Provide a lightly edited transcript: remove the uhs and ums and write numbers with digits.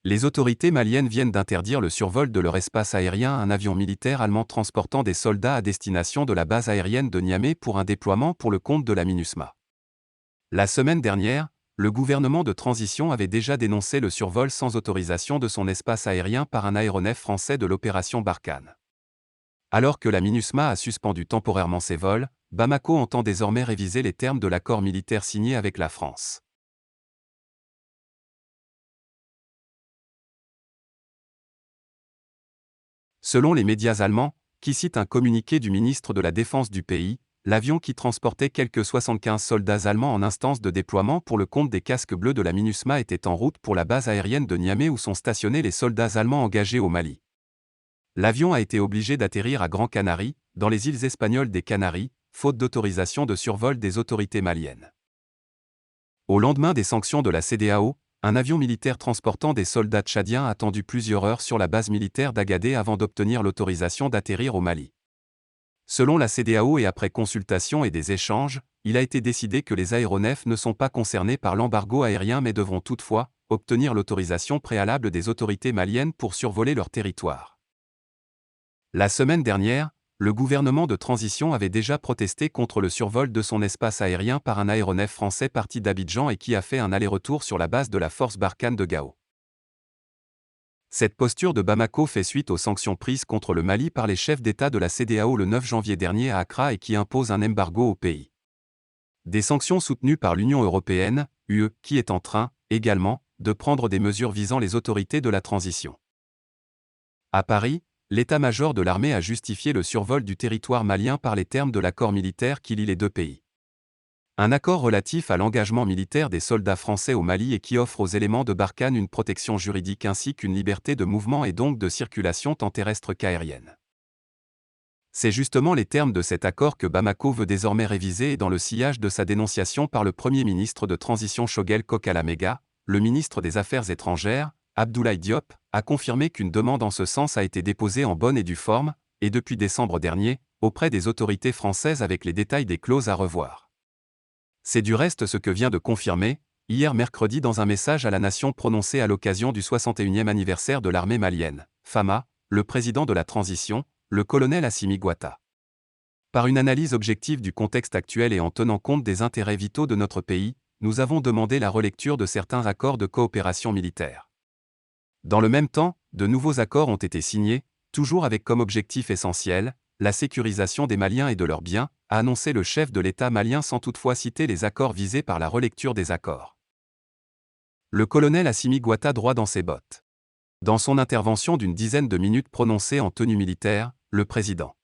Les autorités maliennes viennent d'interdire le survol de leur espace aérien à un avion militaire allemand transportant des soldats à destination de la base aérienne de Niamey pour un déploiement pour le compte de la MINUSMA. La semaine dernière, le gouvernement de transition avait déjà dénoncé le survol sans autorisation de son espace aérien par un aéronef français de l'opération Barkhane. Alors que la MINUSMA a suspendu temporairement ses vols, Bamako entend désormais réviser les termes de l'accord militaire signé avec la France. Selon les médias allemands, qui citent un communiqué du ministre de la Défense du pays, l'avion qui transportait quelques 75 soldats allemands en instance de déploiement pour le compte des casques bleus de la MINUSMA était en route pour la base aérienne de Niamey où sont stationnés les soldats allemands engagés au Mali. L'avion a été obligé d'atterrir à Gran Canaria, dans les îles espagnoles des Canaries, faute d'autorisation de survol des autorités maliennes. Au lendemain des sanctions de la CEDEAO, un avion militaire transportant des soldats tchadiens a attendu plusieurs heures sur la base militaire d'Agadé avant d'obtenir l'autorisation d'atterrir au Mali. Selon la CEDEAO et après consultation et des échanges, il a été décidé que les aéronefs ne sont pas concernés par l'embargo aérien mais devront toutefois obtenir l'autorisation préalable des autorités maliennes pour survoler leur territoire. La semaine dernière, le gouvernement de transition avait déjà protesté contre le survol de son espace aérien par un aéronef français parti d'Abidjan et qui a fait un aller-retour sur la base de la force Barkhane de Gao. Cette posture de Bamako fait suite aux sanctions prises contre le Mali par les chefs d'État de la CEDEAO le 9 janvier dernier à Accra et qui imposent un embargo au pays. Des sanctions soutenues par l'Union européenne, UE, qui est en train, également, de prendre des mesures visant les autorités de la transition. À Paris, l'état-major de l'armée a justifié le survol du territoire malien par les termes de l'accord militaire qui lie les deux pays. Un accord relatif à l'engagement militaire des soldats français au Mali et qui offre aux éléments de Barkhane une protection juridique ainsi qu'une liberté de mouvement et donc de circulation tant terrestre qu'aérienne. C'est justement les termes de cet accord que Bamako veut désormais réviser et dans le sillage de sa dénonciation par le Premier ministre de transition Choguel Kokalamega, le ministre des Affaires étrangères, Abdoulaye Diop, a confirmé qu'une demande en ce sens a été déposée en bonne et due forme, et depuis décembre dernier, auprès des autorités françaises avec les détails des clauses à revoir. C'est du reste ce que vient de confirmer, hier mercredi dans un message à la nation prononcé à l'occasion du 61e anniversaire de l'armée malienne, FAMA, le président de la transition, le colonel Assimi Goïta. Par une analyse objective du contexte actuel et en tenant compte des intérêts vitaux de notre pays, nous avons demandé la relecture de certains accords de coopération militaire. Dans le même temps, de nouveaux accords ont été signés, toujours avec comme objectif essentiel, la sécurisation des Maliens et de leurs biens, a annoncé le chef de l'État malien sans toutefois citer les accords visés par la relecture des accords. Le colonel Assimi Goïta droit dans ses bottes. Dans son intervention d'une dizaine de minutes prononcée en tenue militaire, le président